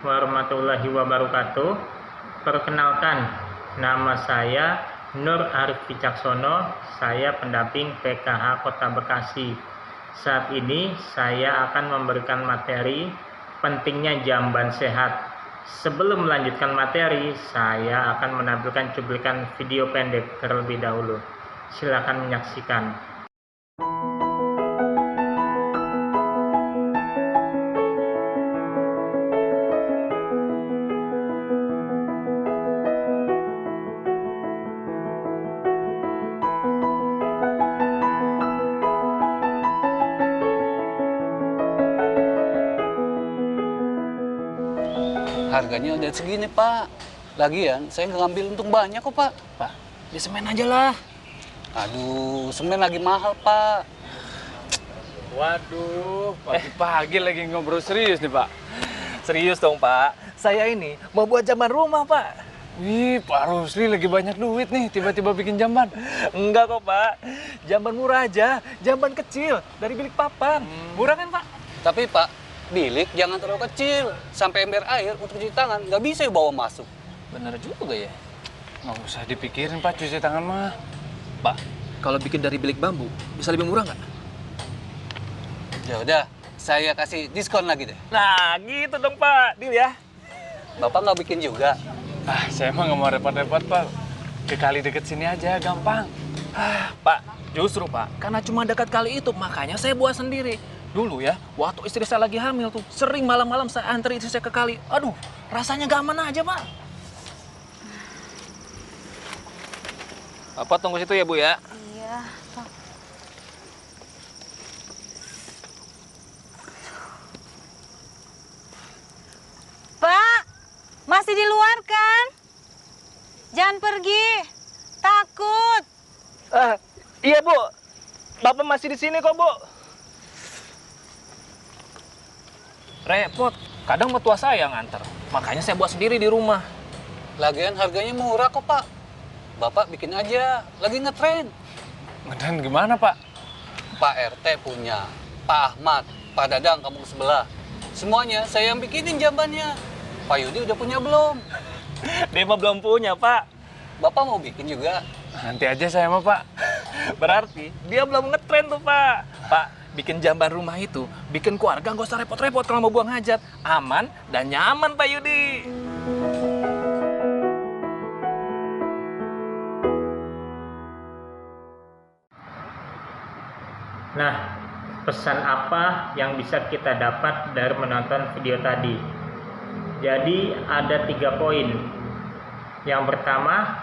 warahmatullahi wabarakatuh. Perkenalkan, nama saya Nur Arif Wicaksono, saya pendamping PKH Kota Bekasi. Saat ini saya akan memberikan materi pentingnya jamban sehat. Sebelum melanjutkan materi, saya akan menampilkan cuplikan video pendek terlebih dahulu. Silakan menyaksikan. Harganya udah segini, Pak. Lagian, saya nggak ngambil untung banyak kok, Pak. Pak, di semen aja lah. Aduh, semen lagi mahal, Pak. Waduh, pagi-pagi lagi ngobrol serius nih, Pak. Serius dong, Pak. Saya ini mau buat jamban rumah, Pak. Wih, Pak Rusli lagi banyak duit nih, tiba-tiba bikin jamban. Enggak kok, Pak. Jamban murah aja, jamban kecil dari bilik papan. Murah kan, Pak? Tapi, Pak, bilik jangan terlalu kecil. Sampai ember air untuk cuci tangan, nggak bisa bawa masuk. Bener juga ya. Nggak usah dipikirin, Pak, cuci tangan mah. Pak, kalau bikin dari bilik bambu, bisa lebih murah nggak? Ya udah, saya kasih diskon lagi deh. Nah, gitu dong, Pak. Deal ya. Bapak nggak bikin juga? Ah, saya mah nggak mau repot-repot, Pak. Ke kali deket sini aja, gampang. Pak, justru, Pak, karena cuma dekat kali itu, makanya saya buat sendiri. Dulu ya, waktu istri saya lagi hamil tuh, sering malam-malam saya antri istri saya ke kali. Aduh, rasanya gak aman aja, Pak. Bapak tunggu situ ya, Bu ya. Iya, Pak. Pak, masih di luar kan? Jangan pergi. Takut. Iya, Bu. Bapak masih di sini kok, Bu. Repot. Kadang mertua saya yang nganter. Makanya saya buat sendiri di rumah. Lagian harganya murah kok, Pak. Bapak bikin aja, lagi ngetren. Dan gimana, Pak? Pak RT punya, Pak Ahmad, Pak Dadang kampung sebelah. Semuanya saya yang bikinin jambannya. Pak Yudi udah punya belum? Dia mah belum punya, Pak. Bapak mau bikin juga? Nanti aja saya mah, Pak. Berarti dia belum ngetren tuh, Pak. Pak, bikin jamban rumah itu, bikin keluarga nggak usah repot-repot kalau mau buang hajat. Aman dan nyaman, Pak Yudi. Nah, pesan apa yang bisa kita dapat dari menonton video tadi? Jadi ada 3 poin. Yang pertama,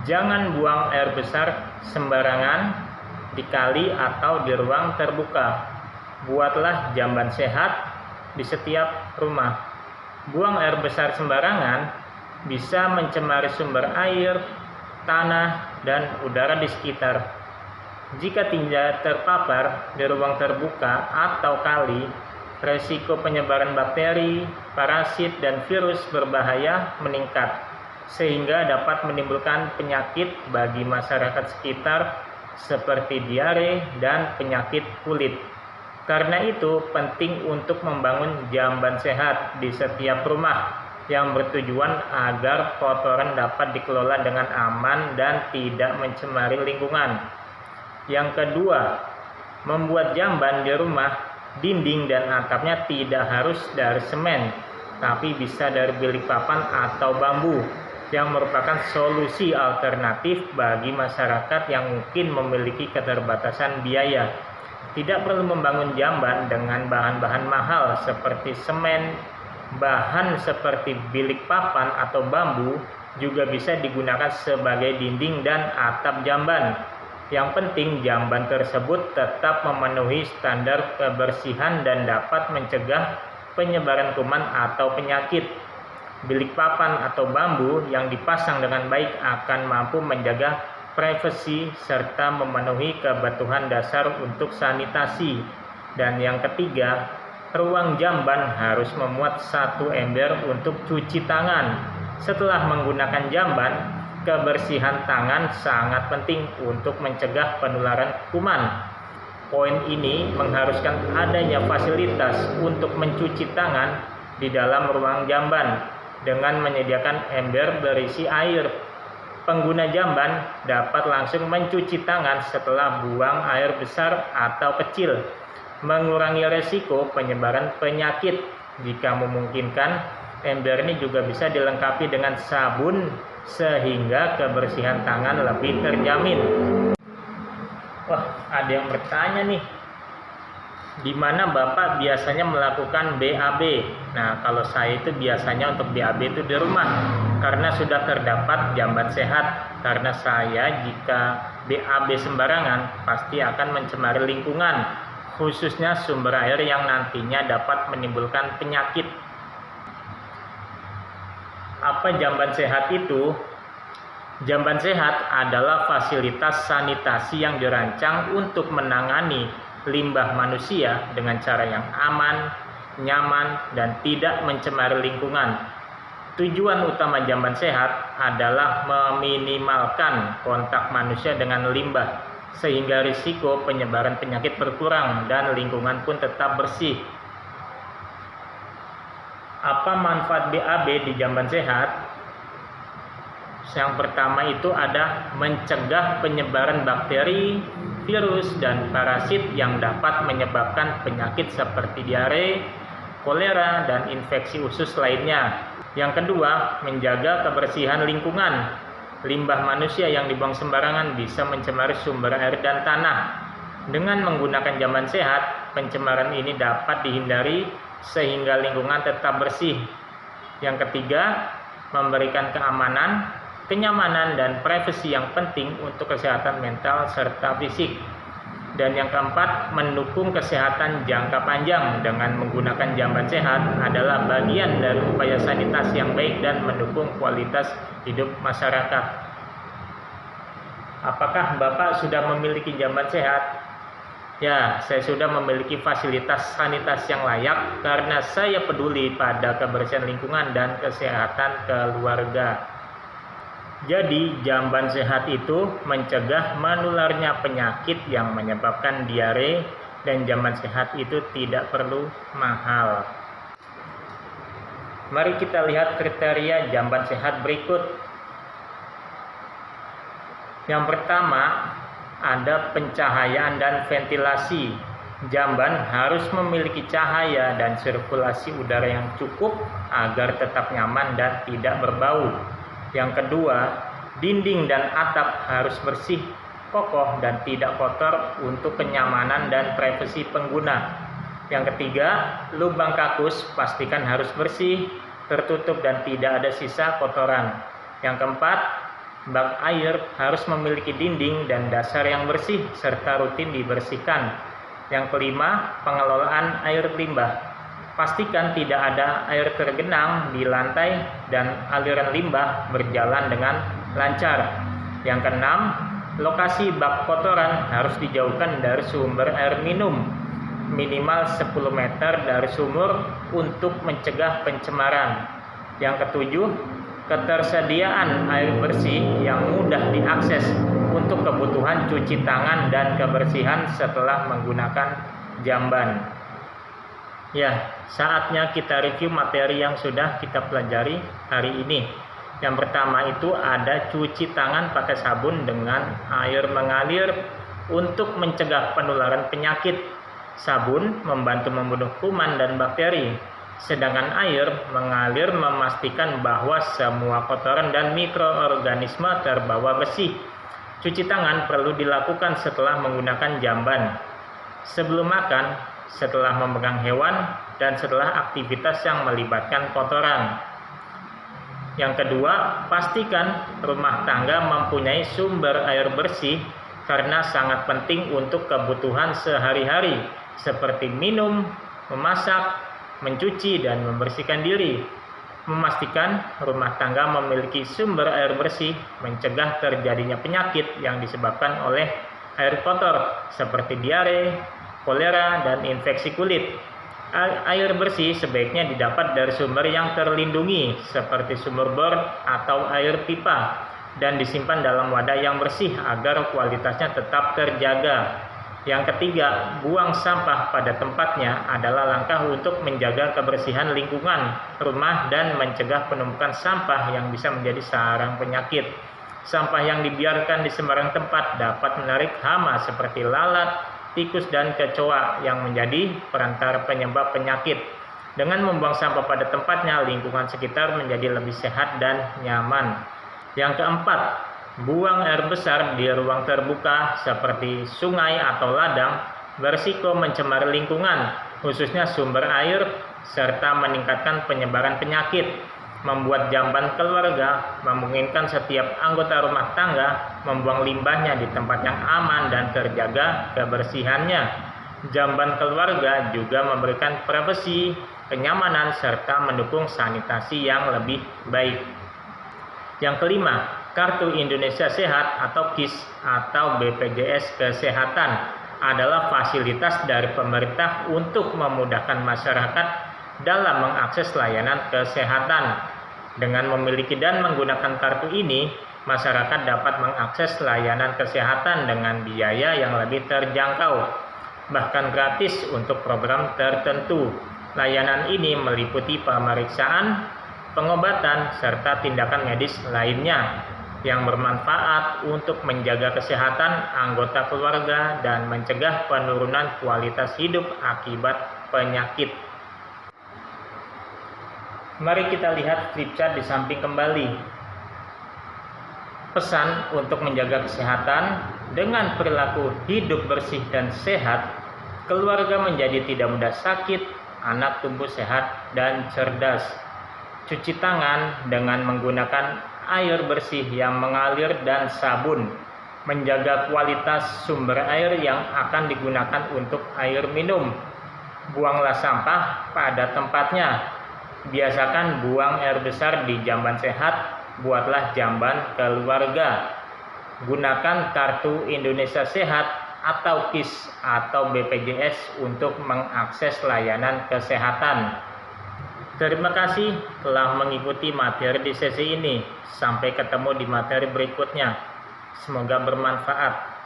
jangan buang air besar sembarangan di kali atau di ruang terbuka. Buatlah jamban sehat di setiap rumah. Buang air besar sembarangan bisa mencemari sumber air, tanah, dan udara di sekitar. Jika tidak terpapar di ruang terbuka atau kali, resiko penyebaran bakteri, parasit, dan virus berbahaya meningkat, sehingga dapat menimbulkan penyakit bagi masyarakat sekitar seperti diare dan penyakit kulit. Karena itu, penting untuk membangun jamban sehat di setiap rumah yang bertujuan agar kotoran dapat dikelola dengan aman dan tidak mencemari lingkungan. Yang kedua, membuat jamban di rumah, dinding dan atapnya tidak harus dari semen, tapi bisa dari bilik papan atau bambu, yang merupakan solusi alternatif bagi masyarakat yang mungkin memiliki keterbatasan biaya. Tidak perlu membangun jamban dengan bahan-bahan mahal seperti semen. Bahan seperti bilik papan atau bambu juga bisa digunakan sebagai dinding dan atap jamban. Yang penting jamban tersebut tetap memenuhi standar kebersihan dan dapat mencegah penyebaran kuman atau penyakit. Bilik papan atau bambu yang dipasang dengan baik akan mampu menjaga privasi serta memenuhi kebutuhan dasar untuk sanitasi. Dan yang ketiga, ruang jamban harus memuat 1 ember untuk cuci tangan. Setelah menggunakan jamban, kebersihan tangan sangat penting untuk mencegah penularan kuman. Poin ini mengharuskan adanya fasilitas untuk mencuci tangan di dalam ruang jamban dengan menyediakan ember berisi air. Pengguna jamban dapat langsung mencuci tangan setelah buang air besar atau kecil, mengurangi resiko penyebaran penyakit. Jika memungkinkan, ember ini juga bisa dilengkapi dengan sabun sehingga kebersihan tangan lebih terjamin. Wah, ada yang bertanya nih, di mana Bapak biasanya melakukan BAB? Nah, kalau saya itu biasanya untuk BAB itu di rumah, karena sudah terdapat jamban sehat. Karena saya jika BAB sembarangan pasti akan mencemari lingkungan, khususnya sumber air yang nantinya dapat menimbulkan penyakit. Apa jamban sehat itu? Jamban sehat adalah fasilitas sanitasi yang dirancang untuk menangani limbah manusia dengan cara yang aman, nyaman, dan tidak mencemari lingkungan. Tujuan utama jamban sehat adalah meminimalkan kontak manusia dengan limbah, sehingga risiko penyebaran penyakit berkurang dan lingkungan pun tetap bersih. Apa manfaat BAB di jamban sehat? Yang pertama itu ada mencegah penyebaran bakteri, virus, dan parasit yang dapat menyebabkan penyakit seperti diare, kolera, dan infeksi usus lainnya. Yang kedua, menjaga kebersihan lingkungan. Limbah manusia yang dibuang sembarangan bisa mencemari sumber air dan tanah. Dengan menggunakan jamban sehat, pencemaran ini dapat dihindari sehingga lingkungan tetap bersih. Yang ketiga, memberikan keamanan, kenyamanan, dan privasi yang penting untuk kesehatan mental serta fisik. Dan yang keempat, mendukung kesehatan jangka panjang. Dengan menggunakan jamban sehat adalah bagian dari upaya sanitasi yang baik dan mendukung kualitas hidup masyarakat. Apakah Bapak sudah memiliki jamban sehat? Ya, saya sudah memiliki fasilitas sanitasi yang layak karena saya peduli pada kebersihan lingkungan dan kesehatan keluarga. Jadi, jamban sehat itu mencegah menularnya penyakit yang menyebabkan diare, dan jamban sehat itu tidak perlu mahal. Mari kita lihat kriteria jamban sehat berikut. Yang pertama, ada pencahayaan dan ventilasi. Jamban harus memiliki cahaya dan sirkulasi udara yang cukup agar tetap nyaman dan tidak berbau. Yang kedua, dinding dan atap harus bersih, kokoh, dan tidak kotor untuk kenyamanan dan privasi pengguna. Yang ketiga, lubang kakus pastikan harus bersih, tertutup, dan tidak ada sisa kotoran. Yang keempat, bak air harus memiliki dinding dan dasar yang bersih serta rutin dibersihkan. Yang kelima, pengelolaan air limbah. Pastikan tidak ada air tergenang di lantai dan aliran limbah berjalan dengan lancar. Yang keenam, lokasi bak kotoran harus dijauhkan dari sumber air minum, minimal 10 meter dari sumur untuk mencegah pencemaran. Yang ketujuh, ketersediaan air bersih yang mudah diakses untuk kebutuhan cuci tangan dan kebersihan setelah menggunakan jamban. Ya, saatnya kita review materi yang sudah kita pelajari hari ini. Yang pertama itu ada cuci tangan pakai sabun dengan air mengalir untuk mencegah penularan penyakit. Sabun membantu membunuh kuman dan bakteri, sedangkan air mengalir memastikan bahwa semua kotoran dan mikroorganisme terbawa bersih. Cuci tangan perlu dilakukan setelah menggunakan jamban, sebelum makan, setelah memegang hewan, dan setelah aktivitas yang melibatkan kotoran. Yang kedua, pastikan rumah tangga mempunyai sumber air bersih karena sangat penting untuk kebutuhan sehari-hari seperti minum, memasak, mencuci, dan membersihkan diri. Memastikan rumah tangga memiliki sumber air bersih mencegah terjadinya penyakit yang disebabkan oleh air kotor seperti diare, kolera, dan infeksi kulit. Air bersih sebaiknya didapat dari sumber yang terlindungi seperti sumur bor atau air pipa dan disimpan dalam wadah yang bersih agar kualitasnya tetap terjaga. Yang ketiga, buang sampah pada tempatnya adalah langkah untuk menjaga kebersihan lingkungan rumah dan mencegah penumpukan sampah yang bisa menjadi sarang penyakit. Sampah yang dibiarkan di sembarang tempat dapat menarik hama seperti lalat, tikus, dan kecoa yang menjadi perantara penyebab penyakit. Dengan membuang sampah pada tempatnya, lingkungan sekitar menjadi lebih sehat dan nyaman. Yang keempat, buang air besar di ruang terbuka seperti sungai atau ladang berisiko mencemari lingkungan, khususnya sumber air, serta meningkatkan penyebaran penyakit. Membuat jamban keluarga memungkinkan setiap anggota rumah tangga membuang limbahnya di tempat yang aman dan terjaga kebersihannya. Jamban keluarga juga memberikan privasi, kenyamanan, serta mendukung sanitasi yang lebih baik. Yang kelima, Kartu Indonesia Sehat atau KIS atau BPJS Kesehatan adalah fasilitas dari pemerintah untuk memudahkan masyarakat dalam mengakses layanan kesehatan. Dengan memiliki dan menggunakan kartu ini, masyarakat dapat mengakses layanan kesehatan dengan biaya yang lebih terjangkau, bahkan gratis untuk program tertentu. Layanan ini meliputi pemeriksaan, pengobatan, serta tindakan medis lainnya yang bermanfaat untuk menjaga kesehatan anggota keluarga dan mencegah penurunan kualitas hidup akibat penyakit. Mari kita lihat flip chart di samping kembali. Pesan untuk menjaga kesehatan dengan perilaku hidup bersih dan sehat, keluarga menjadi tidak mudah sakit, anak tumbuh sehat dan cerdas. Cuci tangan dengan menggunakan air bersih yang mengalir dan sabun. Menjaga kualitas sumber air yang akan digunakan untuk air minum. Buanglah sampah pada tempatnya. Biasakan buang air besar di jamban sehat, buatlah jamban keluarga. Gunakan kartu Indonesia Sehat atau KIS atau BPJS untuk mengakses layanan kesehatan. Terima kasih telah mengikuti materi di sesi ini. Sampai ketemu di materi berikutnya. Semoga bermanfaat.